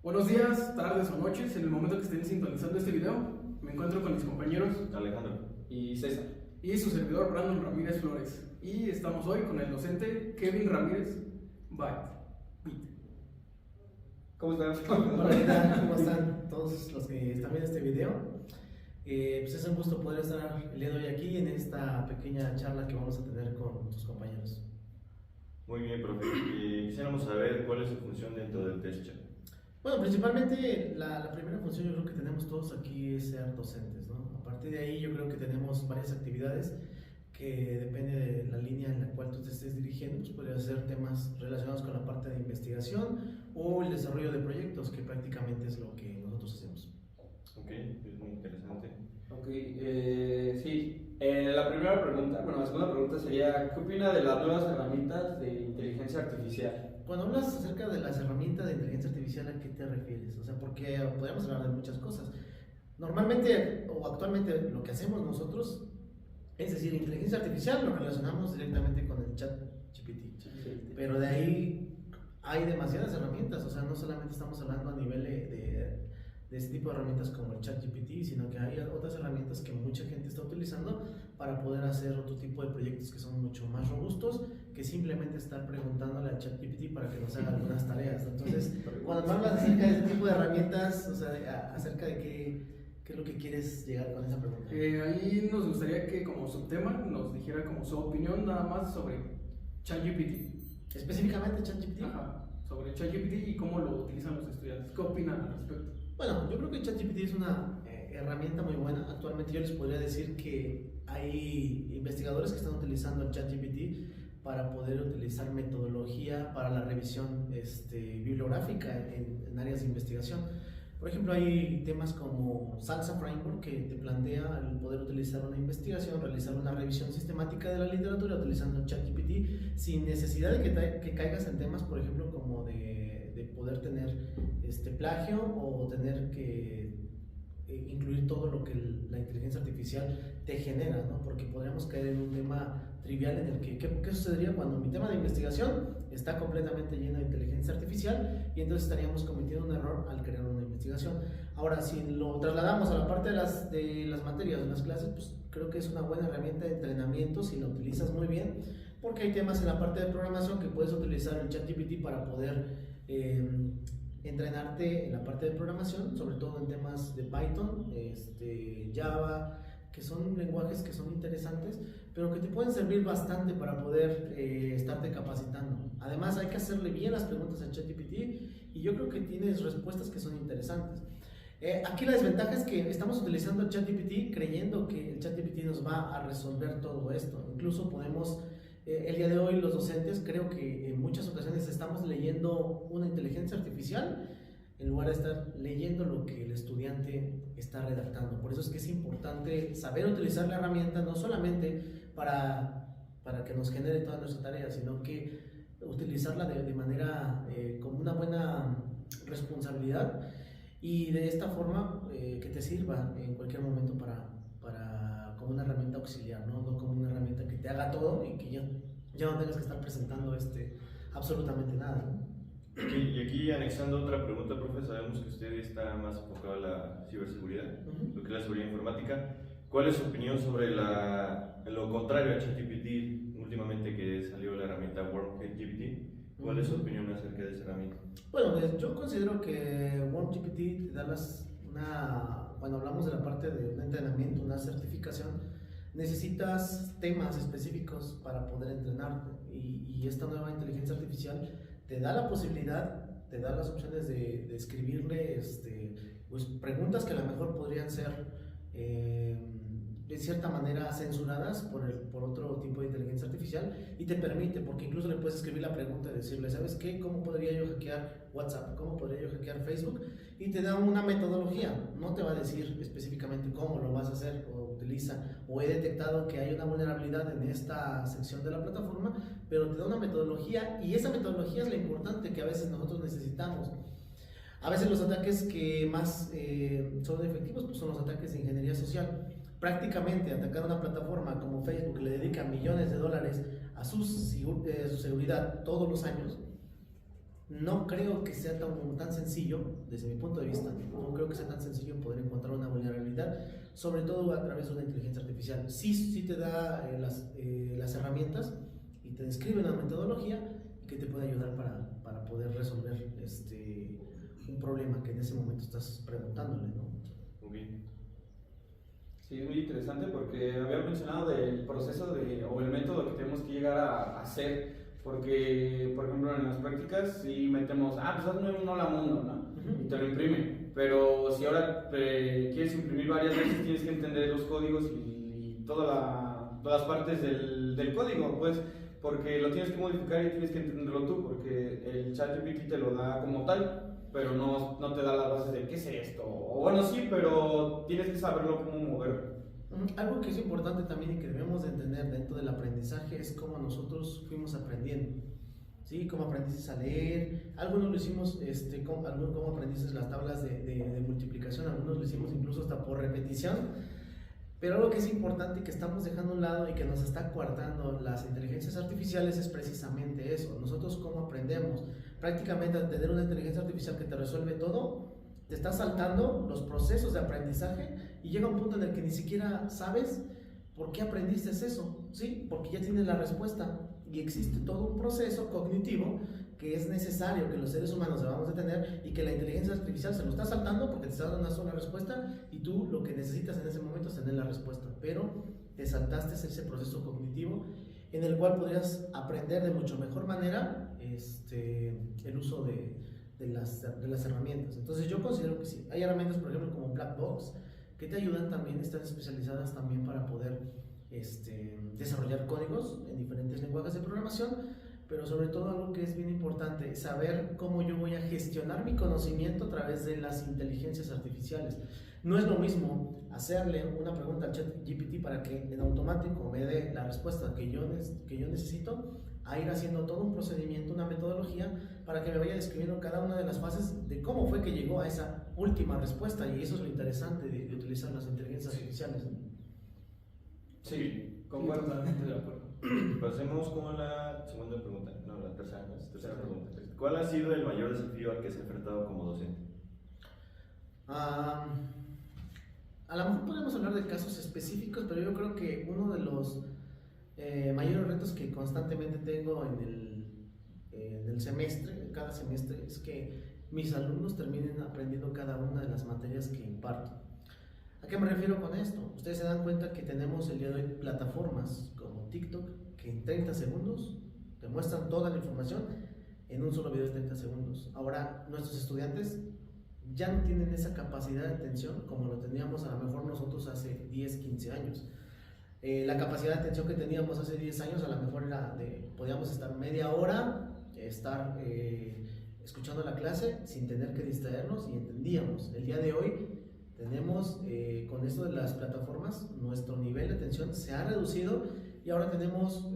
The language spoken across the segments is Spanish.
Buenos días, tardes o noches, en el momento que estén sintonizando este video, me encuentro con mis compañeros Alejandro y César. y su servidor Brandon Ramírez Flores. Y estamos hoy con el docente Kevin Ramírez Bit. ¿Cómo están? Hola, ¿qué tal? ¿Cómo están todos los que están viendo este video? Pues es un gusto poder estar el día de hoy aquí en esta pequeña charla que vamos a tener con tus compañeros. Muy bien, profe. Quisiéramos saber cuál es su función dentro del TestChat. Bueno, principalmente la primera función yo creo que tenemos todos aquí es ser docentes, ¿no? A partir de ahí yo creo que tenemos varias actividades que depende de la línea en la cual tú te estés dirigiendo, pues podría ser temas relacionados con la parte de investigación o el desarrollo de proyectos, que prácticamente es lo que nosotros hacemos. Ok, es muy interesante. Ok, sí. La primera pregunta, bueno, la segunda pregunta sería, ¿qué opina de las nuevas herramientas de inteligencia artificial? Cuando hablas acerca de las herramientas de inteligencia artificial, ¿a qué te refieres? O sea, porque podemos hablar de muchas cosas. Normalmente o actualmente lo que hacemos nosotros, es decir, inteligencia artificial lo relacionamos directamente con el chat GPT. Pero de ahí hay demasiadas herramientas, o sea, no solamente estamos hablando a nivel de este tipo de herramientas como el chat GPT, sino que hay otras herramientas que mucha gente está utilizando para poder hacer otro tipo de proyectos que son mucho más robustos que simplemente estar preguntándole al chat GPT para que nos haga algunas tareas. Entonces, cuando me hablas acerca de este tipo de herramientas, o sea, acerca de qué es lo que quieres llegar con esa pregunta. Ahí nos gustaría que como subtema nos dijera como su opinión nada más sobre ChatGPT. Específicamente ChatGPT. Ajá, sobre ChatGPT y cómo lo utilizan los estudiantes. ¿Qué opinan al respecto? Bueno, yo creo que ChatGPT es una herramienta muy buena. Actualmente yo les podría decir que hay investigadores que están utilizando el ChatGPT para poder utilizar metodología para la revisión bibliográfica en áreas de investigación. Por ejemplo, hay temas como Salsa Framework que te plantea el poder utilizar una investigación, realizar una revisión sistemática de la literatura utilizando ChatGPT sin necesidad de que caigas en temas, por ejemplo, como de poder tener plagio o tener que incluir todo lo que la inteligencia artificial te genera, ¿no? Porque podríamos caer en un tema trivial en el que ¿qué sucedería cuando mi tema de investigación está completamente lleno de inteligencia artificial? Y entonces estaríamos cometiendo un error al crear una investigación. Ahora, si lo trasladamos a la parte de las materias, de las clases, pues creo que es una buena herramienta de entrenamiento si la utilizas muy bien, porque hay temas en la parte de programación que puedes utilizar el ChatGPT para poder entrenarte en la parte de programación, sobre todo en temas de Python, Java, que son lenguajes que son interesantes, pero que te pueden servir bastante para poder estarte capacitando. Además, hay que hacerle bien las preguntas al ChatGPT y yo creo que tienes respuestas que son interesantes. Aquí la desventaja es que estamos utilizando el ChatGPT creyendo que el ChatGPT nos va a resolver todo esto. Incluso podemos el día de hoy los docentes creo que en muchas ocasiones estamos leyendo una inteligencia artificial en lugar de estar leyendo lo que el estudiante está redactando. Por eso es que es importante saber utilizar la herramienta no solamente para que nos genere toda nuestra tarea, sino que utilizarla de manera como una buena responsabilidad y de esta forma que te sirva en cualquier momento como una herramienta auxiliar, ¿no? No como una herramienta que te haga todo y que ya no tengas que estar presentando absolutamente nada, ¿no? Y aquí anexando otra pregunta, profe, sabemos que usted está más enfocado a la ciberseguridad, lo que es la seguridad informática. ¿Cuál es su opinión sobre lo contrario a ChatGPT últimamente que salió la herramienta WormGPT? ¿Cuál es su opinión acerca de esa herramienta? Bueno, pues yo considero que WormGPT te da cuando hablamos de la parte de un entrenamiento, una certificación, necesitas temas específicos para poder entrenarte y esta nueva inteligencia artificial te da la posibilidad, te da las opciones de escribirle pues, preguntas que a lo mejor podrían ser de cierta manera censuradas por otro tipo de inteligencia artificial y te permite, porque incluso le puedes escribir la pregunta y decirle, ¿sabes qué? ¿Cómo podría yo hackear WhatsApp? ¿Cómo podría yo hackear Facebook? Y te da una metodología, no te va a decir específicamente cómo lo vas a hacer o utiliza, o he detectado que hay una vulnerabilidad en esta sección de la plataforma, pero te da una metodología y esa metodología es lo importante que a veces nosotros necesitamos. A veces los ataques que más son efectivos pues son los ataques de ingeniería social. Prácticamente atacar una plataforma como Facebook que le dedica millones de dólares a su seguridad todos los años, no creo que sea tan sencillo, desde mi punto de vista, no creo que sea tan sencillo poder encontrar una vulnerabilidad, sobre todo a través de una inteligencia artificial. Sí te da las herramientas y te describe una metodología que te puede ayudar para poder resolver un problema que en ese momento estás preguntándole, ¿no? Okay. Sí, es muy interesante porque había mencionado del proceso o el método que tenemos que llegar a hacer. Porque, por ejemplo, en las prácticas si metemos, pues hazme un hola mundo, ¿no? Y te lo imprime. Pero si ahora quieres imprimir varias veces, tienes que entender los códigos y todas las partes del código, pues, porque lo tienes que modificar y tienes que entenderlo tú, porque el ChatGPT te lo da como tal, pero no te da las bases de qué es esto. O bueno, sí, pero tienes que saberlo cómo moverlo. Algo que es importante también y que debemos de entender dentro del aprendizaje es cómo nosotros fuimos aprendiendo, ¿sí? Cómo aprendiste a leer, algunos lo hicimos, cómo aprendiste las tablas de multiplicación, algunos lo hicimos incluso hasta por repetición, pero algo que es importante y que estamos dejando a un lado y que nos está coartando las inteligencias artificiales es precisamente eso. Nosotros cómo aprendemos, prácticamente al tener una inteligencia artificial que te resuelve todo, te está saltando los procesos de aprendizaje y llega un punto en el que ni siquiera sabes por qué aprendiste eso, ¿sí? Porque ya tienes la respuesta y existe todo un proceso cognitivo que es necesario que los seres humanos debamos de tener y que la inteligencia artificial se lo está saltando porque te está dando una sola respuesta y tú lo que necesitas en ese momento es tener la respuesta, pero te saltaste ese proceso cognitivo en el cual podrías aprender de mucho mejor manera el uso de las herramientas. Entonces yo considero que sí, hay herramientas por ejemplo como Blackbox que te ayudan también, están especializadas también para poder desarrollar códigos en diferentes lenguajes de programación, pero sobre todo algo que es bien importante, saber cómo yo voy a gestionar mi conocimiento a través de las inteligencias artificiales. No es lo mismo hacerle una pregunta al ChatGPT para que en automático me dé la respuesta que yo necesito, a ir haciendo todo un procedimiento, una metodología para que me vaya describiendo cada una de las fases de cómo fue que llegó a esa última respuesta, y eso es lo interesante de utilizar las inteligencias artificiales, ¿no? Sí, Concuerdo totalmente de acuerdo. Pasemos con la segunda pregunta, no, la tercera pregunta. ¿Cuál ha sido el mayor desafío al que se ha enfrentado como docente? A lo mejor podemos hablar de casos específicos, pero yo creo que uno de los mayores retos que constantemente tengo en el semestre, cada semestre, es que mis alumnos terminen aprendiendo cada una de las materias que imparto. ¿A qué me refiero con esto? Ustedes se dan cuenta que tenemos el día de hoy plataformas como TikTok que en 30 segundos te muestran toda la información en un solo video de 30 segundos. Ahora nuestros estudiantes ya no tienen esa capacidad de atención como lo teníamos a lo mejor nosotros hace 10, 15 años. La capacidad de atención que teníamos hace 10 años a lo mejor era podíamos estar media hora, estar escuchando la clase sin tener que distraernos y entendíamos. El día de hoy tenemos, con esto de las plataformas, nuestro nivel de atención se ha reducido y ahora tenemos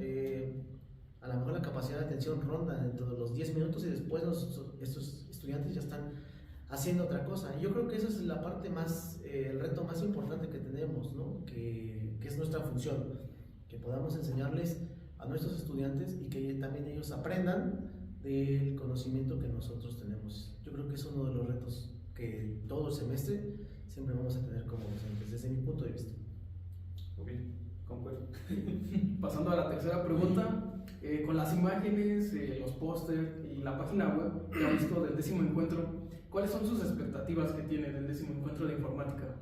a lo mejor la capacidad de atención ronda dentro de los 10 minutos y después estos estudiantes ya están haciendo otra cosa. Y yo creo que esa es la parte más, el reto más importante que tenemos, ¿no? Que es nuestra función, que podamos enseñarles a nuestros estudiantes y que también ellos aprendan del conocimiento que nosotros tenemos. Yo creo que es uno de los retos que todo el semestre siempre vamos a tener como docentes, desde mi punto de vista. Muy bien, concuerdo. Pasando a la tercera pregunta, con las imágenes, los pósters y la página web que ha visto del 10º encuentro, ¿cuáles son sus expectativas que tiene del 10º encuentro de informática?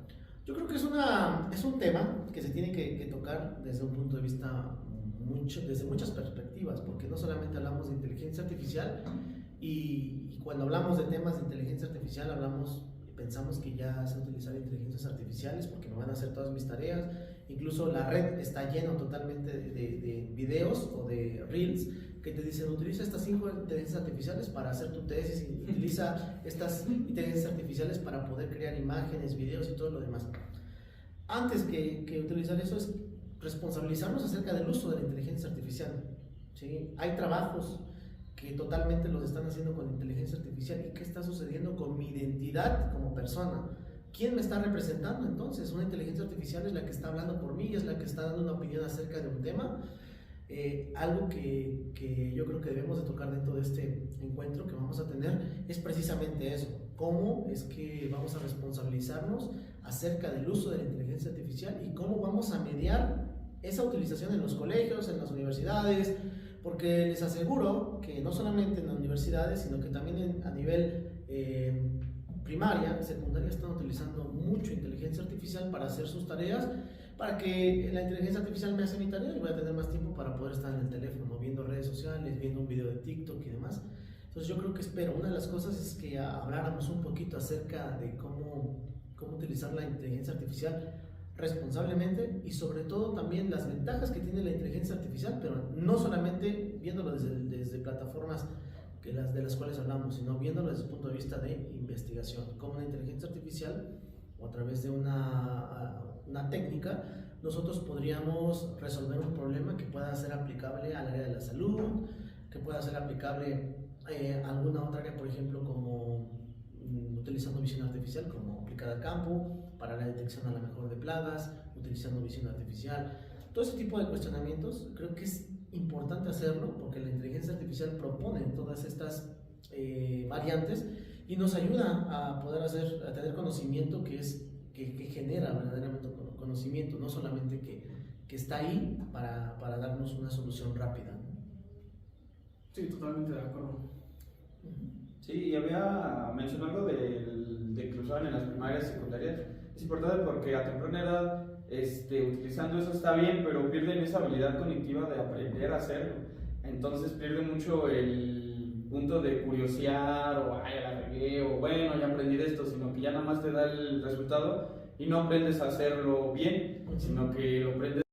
Yo creo que es un tema que se tiene que tocar desde un punto de vista desde muchas perspectivas, porque no solamente hablamos de inteligencia artificial y cuando hablamos de temas de inteligencia artificial pensamos que ya sé utilizar inteligencias artificiales porque me van a hacer todas mis tareas. Incluso la red está llena totalmente de videos o de reels que te dicen utiliza estas 5 inteligencias artificiales para hacer tu tesis y utiliza estas inteligencias artificiales para poder crear imágenes, videos y todo lo demás. Antes que utilizar eso es responsabilizarnos acerca del uso de la inteligencia artificial, ¿sí? Hay trabajos que totalmente los están haciendo con inteligencia artificial. ¿Y qué está sucediendo con mi identidad como persona? ¿Quién me está representando entonces? Una inteligencia artificial es la que está hablando por mí, es la que está dando una opinión acerca de un tema. Algo que yo creo que debemos de tocar dentro de este encuentro que vamos a tener es precisamente eso, cómo es que vamos a responsabilizarnos acerca del uso de la inteligencia artificial y cómo vamos a mediar esa utilización en los colegios, en las universidades, porque les aseguro que no solamente en las universidades, sino que también a nivel primaria, secundaria, están utilizando mucho inteligencia artificial para hacer sus tareas, para que la inteligencia artificial me hace mi tarea y voy a tener más tiempo para poder estar en el teléfono, viendo redes sociales, viendo un video de TikTok y demás. Entonces yo creo que espero, una de las cosas es que habláramos un poquito acerca de cómo utilizar la inteligencia artificial responsablemente y sobre todo también las ventajas que tiene la inteligencia artificial, pero no solamente viéndolo desde plataformas de las cuales hablamos, sino viéndolo desde el punto de vista de investigación, como la inteligencia artificial o a través de una técnica, nosotros podríamos resolver un problema que pueda ser aplicable al área de la salud, que pueda ser aplicable a alguna otra área, por ejemplo, como utilizando visión artificial, como aplicada al campo, para la detección a lo mejor de plagas, utilizando visión artificial. Todo ese tipo de cuestionamientos creo que es importante hacerlo porque la inteligencia artificial propone todas estas variantes y nos ayuda a poder a tener conocimiento que genera verdaderamente conocimiento, no solamente que está ahí para darnos una solución rápida. Sí, totalmente de acuerdo. Sí, y había mencionado algo de que lo usaban en las primarias y secundarias. Es importante porque a temprana edad utilizando eso está bien, pero pierden esa habilidad cognitiva de aprender a hacerlo. Entonces pierden mucho el punto de curiosear o ay, ya la regué o bueno, ya aprendí de esto, sino que ya nada más te da el resultado y no aprendes a hacerlo bien, sino que lo aprendes